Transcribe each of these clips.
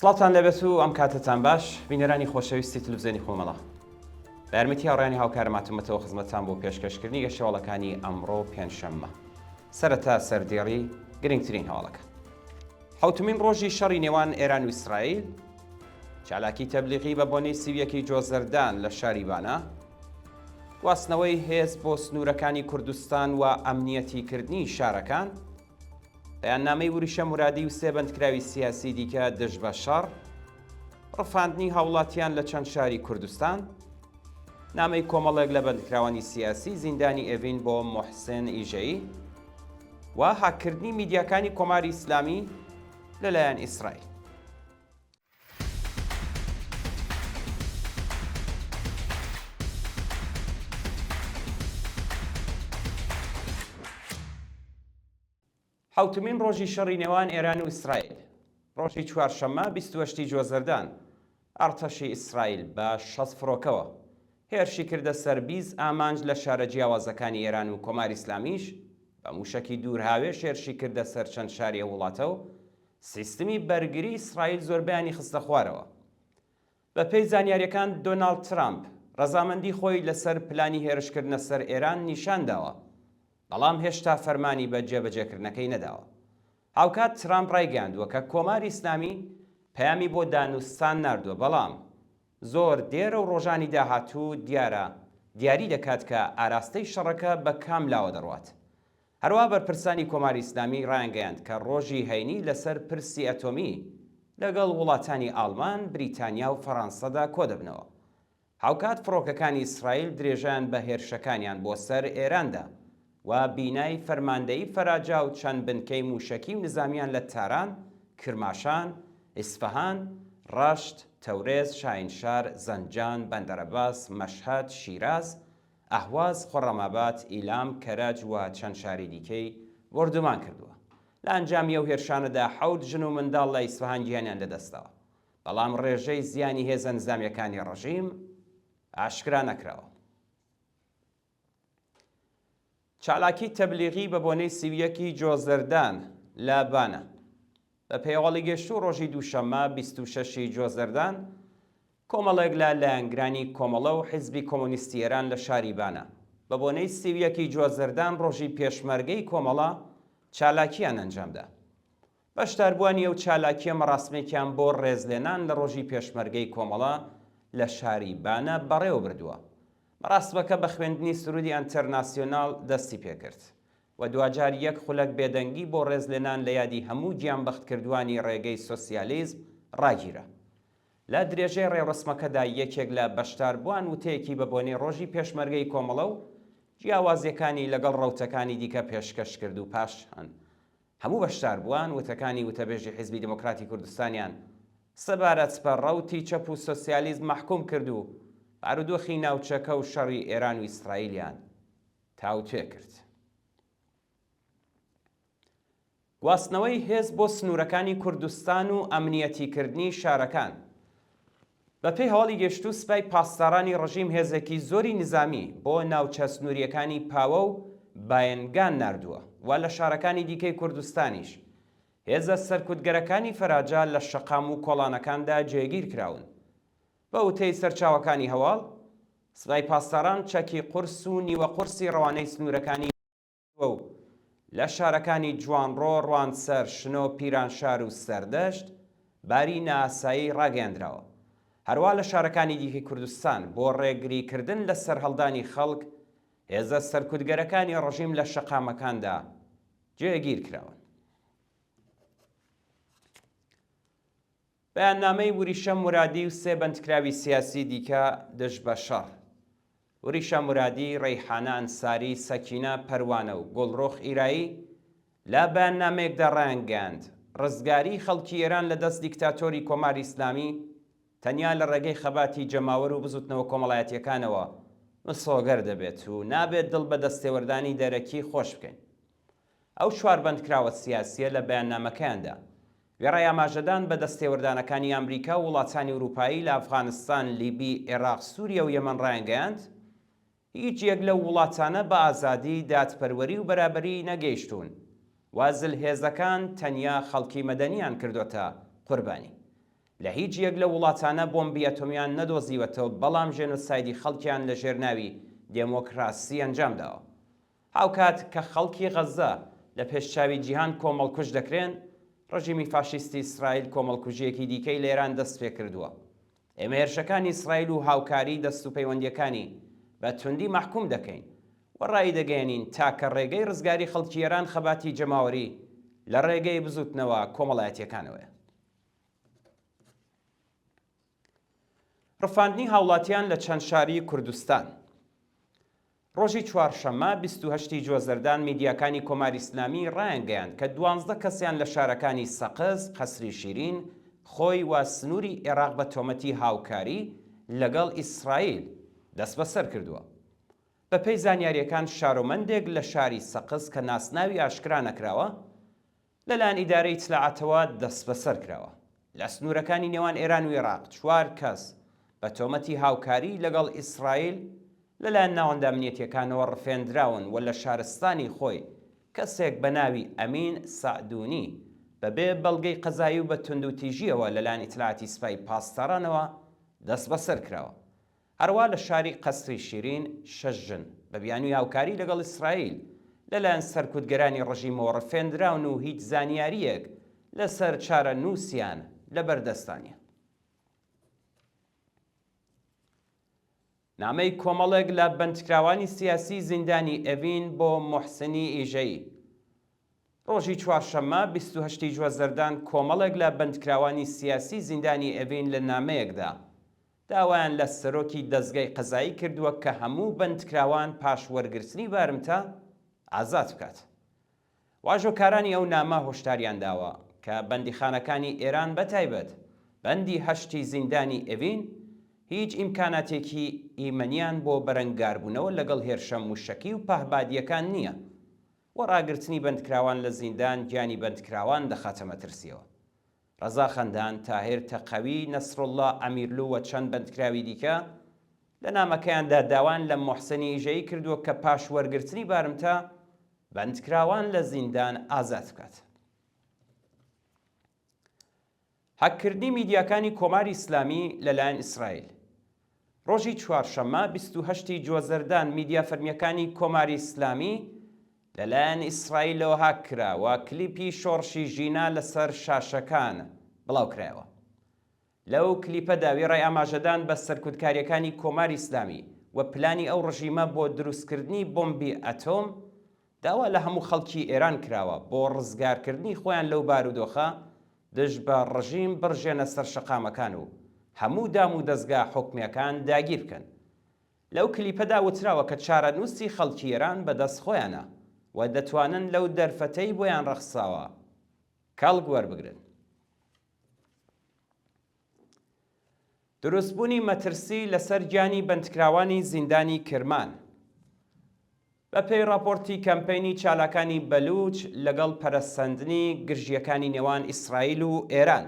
سڵاتان لەبێت و ئەم کاتتان باش بینەرانی خۆشەویستی تلڤیزیۆنی خۆمەڵە. بە یارمەتی هاوڕێیانی هاوکارماتمەتەوە خزمەتتان بۆ پێشکەشکردنی گەشەوەڵەکانی ئەمڕۆ پێنجشەممە. سەرەتا سەردێڕی گرنگترین هەواڵەکە. حوتمین ڕۆژی شەڕی نێوان ئێران و ئیسرائیل، چالاکی تەبلیغی بە بۆنەی سیویەکی جۆزەردان لە شاری بانە، گواستنەوەی هێز بۆ سنوورەکانی کوردستان و ئەمنیەتیکردنی شارەکان، بەیاننامەی وریشە مورادی و سێ بەندکراوی سیاسی دیکە دژ بە شەڕ، ڕفاندنی هاوڵاتیان لە چەند شاری کوردستان، نامەی کۆمەڵێک لە بەندکراوانی سیاسی زیندانی ئێڤین بۆ موحسێن ئیژەیی و هاکردنی میدیاکانی کۆماری ئیسلامی لەلایەن ئیسرائیل. حوتمین ڕۆژی شەڕی نێوان ئێران و ئیسرائیل، ڕۆژی چوارشەممە 28 جۆزەردان، ئەرتەشی ئیسرائیل بە 60 فڕۆکەوە هێرشی کردە سەر 20 ئامانج لە شارە جیاوازەکانی ئێران و کۆماری ئیسلامیش بە موشکی دوورهاوێش هێرشی کردە سەر چەند شاری وڵاتە و سیستمی بەرگری ئیسرائیل زۆربیانی خستە خوارەوە. بە پێی زانیاریەکان دۆناڵد ترامپ ڕەزامەندی خۆی لەسەر پلانی هێرشکردنە سەر ئێران نیشان داوە، بەڵام هێشتا فەرمانی بە جێبەجێکردنەکەی نەداوە. هاوکات ترامپ ڕایگەیاندووە کە کۆماری ئیسلامی پەیامی بۆ دانوستان ناردووە، بەڵام زۆر دێرە و ڕۆژانی داهاتوو دیاری دەکات کە ئاراستەی شەڕەکە بە کام لاوە دەڕوات. هەروە بەرپرسانی کۆماری ئیسلامی ڕایانگەیاند کە ڕۆژی هەینی لەسەر پرسی ئەتۆمی لەگەڵ وڵاتانی ئاڵمان، بریتانیا و فەڕەنسەدا کۆ دەبنەوە. هاوکات فڕۆکەکانی ئیسرائیل درێژیان بە هێرشەکانیان بۆ سەر ئێراندا و بینای فەرماندەیی فەراجا و چەند بنکەی موشەکی و نظامیان لە تاران، کرماشان، ئیسفەهان، ڕەشت، تەورێز، شاهینشار، زەنجان، بەندەرەباس، مەشهەد، شیراز، ئەهواز، خۆڕەماباد، ئیلام، کەرەج و چەند شاری دیکەی وەردومان کردووە. لە ئەنجامی ئەو هێرشانەدا 7 ژن و منداڵ لە ئیسفەهان گیانیان لەدەستەوە، بەڵام ڕێژەی زیانی هێزە نظامیەکانی ڕەژیم ئاشکرا نەکراوە. چالاکی تەبلیغی بە بۆنەی سیویەکی جۆزەردان لە بانە. بە پێیاوەڵی گەشتوو ڕۆژی دووشەممە 26 جۆزەردان، کۆمەڵێک لە لایەنگرانی کۆمەڵە و حیزبی کۆمۆنیستی ئێران لە شاری بانە بە بۆنەی سیویەکی جۆزەردان ڕۆژی پێشمەرگەی کۆمەڵە چالاکیان ئەنجامدا. بەشداربووانی ئەو چالاکیە مەڕاستمێکیان بۆ ڕێزلێنان لە ڕۆژی پێشمەرگەی کۆمەڵە لە شاری بانە بەڕێوە بردووە. مەڕاستمەکە بە خوێندنی سرودی ئەنتەرناسیۆناڵ دەستی پێکرد و دوجار یەک خولەک بێدەنگی بۆ ڕێزلێنان لە یادی هەموو گیانبەختکردوانی ڕێگەی سۆسیالیزم ڕاگیرە. لە درێژەی ڕێڕسمەکەدا یەکێک لە بەشداربووان وتەیەکی بە بۆنەی ڕۆژی پێشمەرگەی کۆمەڵە و جیاوازیەکانی لەگەڵ ڕەوتەکانی دیکە پێشکەش کرد و پاشان هەموو بەشداربووان وتەکانی وتەبێژی حیزبی دموکراتی کوردستانیان سەبارەت بە ڕەوتی چەپ و سۆسیالیزم محکوم کرد و بارودۆخی ناوچەکە و شەڕی ئێران و ئیسرائیلیان تاوتوێ کرد. گواستنەوەی هێز بۆ سنوورەکانی کوردستان و ئەمنیەتیکردنی شارەکان. بە پێی هەواڵی گەشتوو سوپای پاسدارانی ڕژیم هێزێکی زۆری نظامی بۆ ناوچە سنووریەکانی پاوە و باەنگان ناردووە و لە شارەکانی دیکەی کوردستانیش هێزە سەرکوتگەرەکانی فەراجا لە شەقام و کۆڵانەکاندا جێگیر کراون. بە وتەی سەرچاوەکانی هەواڵ، سوپای پاسداران چەکی قورس و نیوە قورسی ڕەوانەی سنوورەکانی و لە شارەکانی جوانڕۆ، ڕوانسەر، شنۆ، پیرانشار و سەردەشت باری نائاسایی ڕاگەیاندراوە. هەروە لە شارەکانی دیکەی کوردستان بۆ ڕێگریکردن لە سەرهەڵدانی خەڵک هێزە سەرکوتگەرەکانی ڕژیم لە شەقامەکاندا جێگیر کراون. بەیاننامەی وریشە مورادی و سێ بەندکراوی سیاسی دیکە دژ بە شەڕ. وریشە مورادی، ڕەیحانە ئەنساری، سەکینە پەروانە و گوڵڕۆخ ئیرایی لە بەیاننامەیەکدا ڕایانگەیاند ڕزگاری خەڵکی ئێران لە دەست دیکتاتۆری کۆماری ئیسلامی تەنیا لە ڕێگەی خەباتی جەماوەر و بزوتنەوە کۆمەڵایەتیەکانەوە مسۆگەر دەبێت و نابێت دڵ بە دەستێوەردانی دەرەکی خۆش بکەین. ئەو چوار بەندکراوە سیاسیە لە بەیاننامەکەیاندا وێڕای ئاماژەدان بە دەستێوەردانەکانی ئەمریکا و وڵاتانی ئەوروپایی لە ئەفغانستان، لیبی، عێراق، سووریا و یەمەن ڕایانگەیاند هیچ یەک لەو وڵاتانە بە ئازادی، دادپەروەری و بەرابەری نەگەیشتوون وازل هێزەکان تەنیا خەڵکی مەدەنیان کردوتە قوربانی. لە هیچ یەک لە وڵاتانە بۆمبی ئەتۆمیان نەدۆزیوەتەوە، بەڵام ژێنۆسایدی خەڵکیان لە ژێرناوی دێمۆکراسی ئەنجامداوە. هاوکات کە خەڵکی غەزە لە پێشچاوی جیهان کۆمەڵکوژ دەکرێن، ڕژیمی فاشیستی ئیسرائیل کۆمەڵکوژیەکی دیکەی لە ئێران دەست پێ کردووە. ئێمە هێرشەکانی ئیسرائیل و هاوکاری دەست و پەیوەندیەکانی بە توندی مەحکوم دەکەین و ڕای دەگەێنین تاکە ڕێگەی ڕزگاری خەڵکی ئێران خەباتی جەماوەری لە ڕێگەی بزوتنەوە کۆمەڵایەتیەکانەوەیە. ڕفاندنی هاوڵاتیان لە چەند شاری کوردستان. ڕۆژی چوارشەممە 28 جوێزەردان میدیاکانی کۆماری ئیسلامی ڕایانگەیاند کە 12 کەسیان لە شارەکانی سەقز، قەسری شیرین، خۆی و سنووری عێراق بە تۆمەتی هاوکاری لەگەڵ ئیسرائیل دەست بەسەر کردووە. بەپێی زانیاریەکان شارۆمەندێک لە شاری سەقز کە ناسناوی ئاشکرا نەکراوە لەلایەن ئیدارەی اطلاعاتەوە دەست بەسەر کراوە. لە سنوورەکانی نێوان ئێران و عێراق 4 کەس بە تۆمەتی هاوکاری لەگەڵ ئیسرائیل لەلایەن ناوەندە ئەمنیەتیەکانەوە ڕفێندراون و لە شارستانی خۆی کەسێک بە ناوی ئەمین سەعدونی بەبێ بەڵگەی قەزایی و بە توندوتیژیەوە لەلایەن ئیتلاعاتی سوپای پاسدارانەوە دەست بەسەر کراوە. هەروە لە شاری قەسری شیرین 6 ژن بە بیانووی هاوکاری لەگەڵ ئیسرائیل لەلایەن سەرکوتگەرانی ڕژیمەوە ڕفێندراون و هیچ زانیاریەک لەسەر چارە نووسیان لەبەردەستانیە. نامەی کۆمەڵێک لە بەندکراوانی سیاسی زیندانی ئەڤین بۆ موحسینی ئیژەیی. ڕۆژی چوارشەممە 28 جوێزەردان کۆمەڵێک لە بەندکراوانی سیاسی زیندانی ئەڤین لە نامەیەکدا داوایان لە سەرۆکی دەستگای قەزایی کردووە کە هەموو بەندکراوان پاش وەرگرتنی بارمتە ئازاد بکات. واژۆکارانی ئەو نامە هۆشداریان داوە کە بەندیخانەکانی ئێران بەتایبەت بەندی هەشتی زیندانی ئەڤین هیچ ئیمکاناتێکی ئیمەنیان بۆ بەرەنگاربوونەوە لەگەڵ هێرشە موشەکی و پەهبادیەکان نییە و ڕاگرتنی بەندکراوان لە زیندان گیانی بەندکراوان دەخاتە مەترسیەوە. ڕەزا خەندان، تاهیر تەقەوی، نەسڕوڵڵا ئەمیرلو و چەند بەندکراوی دیکە لە نامەکەیاندا داوان لە موحسینی ئیژەیی کردووە کە پاش وەرگرتنی بارمتە بەندکراوان لە زیندان ئازاد بکات. هەککردنی میدیاکانی کۆماری ئیسلامی لەلایەن ئیسرائیل. ڕۆژی چوارشەممە 28 جوێزەردان میدیا فەرمیەکانی کۆماری ئیسلامی لەلایەن ئیسرائیلەوە هاکرا و کلیپی شۆڕشی ژینا لەسەر شاشەکان بڵاوکرایەوە. لەو کلیپەدا وێڕای ئاماژەدان بە سەرکوتکاریەکانی کۆماری ئیسلامی و پلانی ئەو ڕژیمە بۆ دروستکردنی بۆمبی ئەتۆم داوا لە هەموو خەڵکی ئێران کراوە بۆ ڕزگارکردنی خۆیان لەو بارودۆخە دژ بە ڕژیم بڕژێنە سەر شەقامەکان و هەموو دام و دەستگا حکومیەکان داگیر بکەن. لەو کلیپەدا وتراوە کە چارەنووسی خەڵکی ئێران بەدەست خۆیانە و دەتوانن لەو دەرفەتەی بۆیان ڕەخساوە کەڵک وەربگرن. دروستبوونی مەترسی لەسەر گیانی بەندکراوانی زیندانی کرمان. بەپێی راپۆرتی کەمپەینی چالاکانی بەلوچ لەگەڵ پەرەسەندنی گرژیەکانی نێوان ئیسرائیل و ئێران،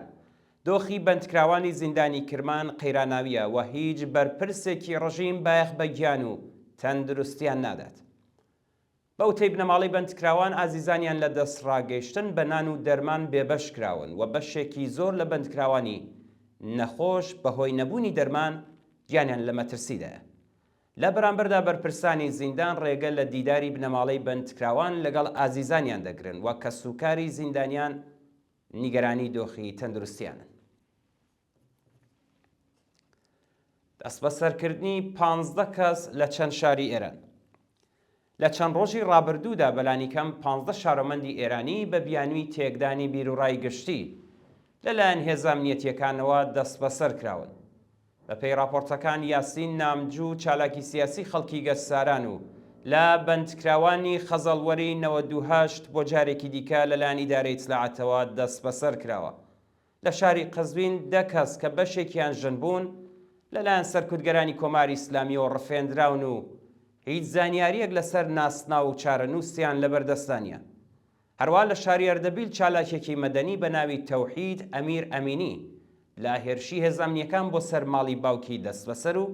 دۆخی بەندکراوانی زیندانی کرمان قەیراناویە و هیچ بەرپرسێکی ڕژیم بایەخ بە گیان و تەندروستیان نادات. بەوتەی بنەماڵەی بەندکراوان ئازیزانیان لە دەستڕاگەیشتن بە نان و دەرمان بێبەش کراون و بەشێکی زۆر لە بەندکراوانی نەخۆش بەهۆی نەبوونی دەرمان گیانیان لە مەترسیدایە. لە بەرامبەردا بەرپرسانی زیندان ڕێگە لە دیداری بنەماڵەی بەندکراوان لەگەڵ ئازیزانیان دەگرن و کە سوکاری زیندانیان نیگەرانی دۆخی تەندروستیانن. دەست بەسەرکردنی 15 کەس لە چەند شاری ئێران. لە چەند ڕۆژی ڕابردوودا بەلانی کەم 15 شارۆمەندی ئێرانی بە بیانووی تێکدانی بیرروڕای گشتی لەلایەن هێزە ئەمنیەتیەکانەوە دەست بەسەر کراون. بەپێی راپۆرتەکان یاسین نامجوو چالاکی سیاسی خەڵکی گەشتساران و لە بەندکراوانی خەزەڵوەری 98 بۆ جارێکی دیکە لەلایەن ئیدارەی اطلاعاتەوە دەست بەسەر کراوە. لە شاری قەزوین 10 کەس کە بەشێکیان ژن بوون لەلایەن سەرکوتگەرانی کۆماری ئیسلامیەوە ڕفێندراون و هیچ زانیاریەک لەسەر ناسنا و چارەنووسیان لەبەردەستانیە. هەروە لە شاری ئەردەبیل چالاکێکی مەدەنی بە ناوی تەوحید ئەمیر ئەمینی لە هێرشی هێزەمنیەکان بۆ سەر ماڵی باوکی دەست بەسەر و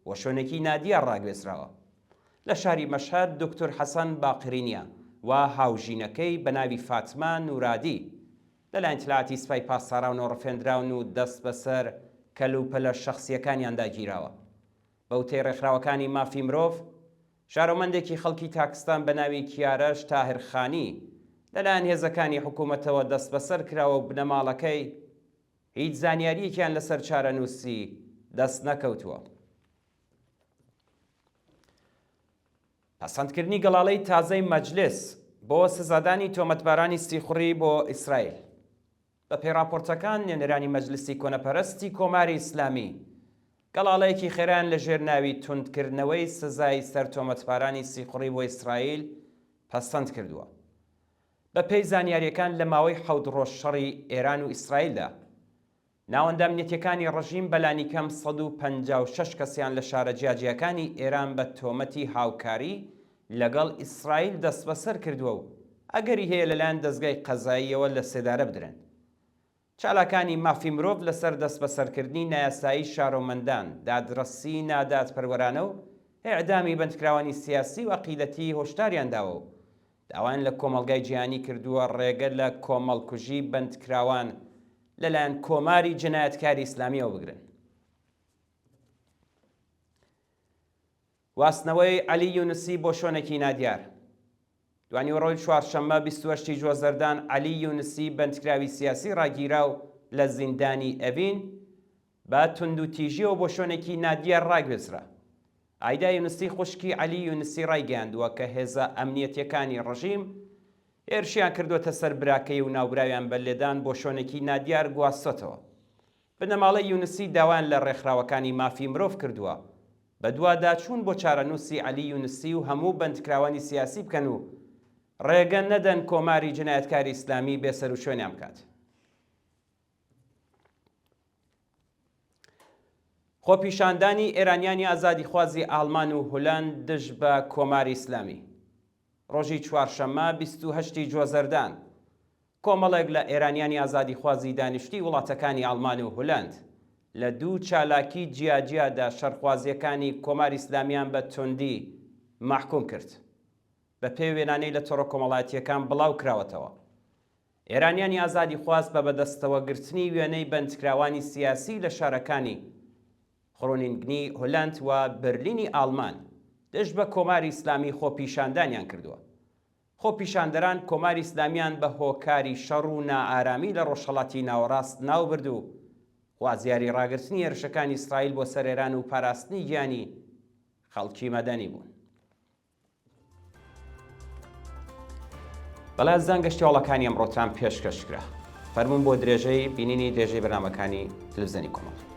وەشۆنێکی نادیار ڕاگوێزراوە. لە شاری مەشهەد دکتۆر حەسەن باقرینیە و هاوژینەکەی بە ناوی فاتمە نورادی لەلایەن تلعاتی سوپای پاسەراون و ڕفێنراون و دەست بەسەر کەلوپەلە شەخسیەکانیاندا گیراوە. بەوتەی ڕێکخراوەکانی مافی مرۆڤ، شارۆمەندێکی خەڵکی پاکستان بە ناوی کیارەش تاهرخانی لەلایەن هێزەکانی حکوومەتەوە دەست بەسەر کراوە و بنەماڵەکەی هیچ زانیاریەکیان لەسەر چارەنووسی دەست نەکەوتووە. پەسەندکردنی گەڵاڵەی تازەی مەجلس بۆ سزادانی تۆمەتبارانی سیخوڕی بۆ ئیسرائیل. بە پێی راپۆرتەکان، نوێنەرانی مەجلیسی کۆنەپەرستی کۆماری ئیسلامی گەڵاڵەیەکی خێران لە ژێر ناوی توندکردنەوەی سزای سەر تۆمەتبارانی سیخوڕی بۆ ئیسرائیل پەسەند کردووە. بە پێی زانیاریەکان لە ماوەی 7 ڕۆژ شەڕی ئێران و ئیسرائیلدا، ناوەندە ئەمنیەتیەکانی ڕەژیم بەلانی کەم 156 کەسیان لە شارە جیاجیەکانی ئێران بە تۆمەتی هاوکاری لەگەڵ ئیسرائیل دەست بەسەر کردووە و ئەگەری هەیە لەلایەن دەستگای قەزاییەوە لە سێدارە بدرێن. چالاکانی مافی مرۆڤ لەسەر دەست بەسەرکردنی نایاسایی شارۆمەندان، دادرەسی نادادپەروەرانە و ئێعدامی بەندکراوانی سیاسی و عەقیدەتی هۆشداریان داوە و داوایان لە کۆمەڵگای جیهانی کردووە ڕێگە لە کۆمەڵکوژی بەندکراوان لەلایەن کۆماری جنایەتکاری ئیسلامیەوە بگرن. واستنەوەی عەلی یونسی بۆ شۆنێکی نادیار. دوانی ڕۆژی چوارشەممە 28 جوازەردان عەلی یونسی بەندکراوی سیاسی ڕاگیرا و لە زیندانی ئەڤین بە توندوتیژیەوە بۆ شۆنێکی نادیار ڕاگوێزرا. ئایدا یونسی خوشکی عەلی یونسی ڕایگەیاندووە کە هێزە ئەمنیەتیەکانی ڕەژیم هێرشیان کردوتە سەر براکەی و ناوبراویان بە لێدان بۆ شۆنێکی نادیار گواستۆتەوە. بنەماڵەی یونسی داوان لە ڕێکخراوەکانی مافی مرۆڤ کردووە بە دوادا چوون بۆ چارەنووسی عەلی یونسی و هەموو بەندکراوانی سیاسی بکەن و ڕێگە نەدەن کۆماری جنایەتکاری ئیسلامی بێسەر و شوێنیان بکات. خۆپیشاندانی ئێرانیانی ئازادیخوازی ئاڵمان و هۆلاند دژ بە کۆماری ئیسلامی. ڕۆژی چوارشەممە 28 جوازەردان کۆمەڵێک لە ئێرانیانی ئازادیخوازی دانیشتی وڵاتەکانی ئاڵمان و هۆلاند لە دوو چالاکی جیاجیادا شەرخوازیەکانی کۆماری ئیسلامیان بە توندی مەحکوم کرد. بە پێی وێنانەی لە تۆڕە کۆمەڵایەتیەکان بڵاو کراوەتەوە. ئێرانیانی ئازادیخواز بە بەدەستەوە گرتنی وێنەی بەندکراوانی سیاسی لە شارەکانی خڕۆنینگنی هۆلاند و برلینی ئاڵمان دژ بە کۆماری ئیسلامی خۆپیشاندانیان کردووە. خۆپیشاندەران کۆماری ئیسلامیان بە هۆکاری شەڕ و نائارامی لە ڕۆژهەڵاتی ناوەڕاست ناوبرد و خوازیاری ڕاگررتنی هێرشەکانی ئیسرائیل بۆ سەر ئێران و پاراستنی گیانی خەڵکی مەدەنی بوون. بەڵێزان گەشتیاڵەکانی ئەمڕۆتان پێشکەشکرا. فەرموون بۆ درێژەی بینینی درێژەی بەرنامەکانی تەلەڤیزیۆنی کۆمەڵ.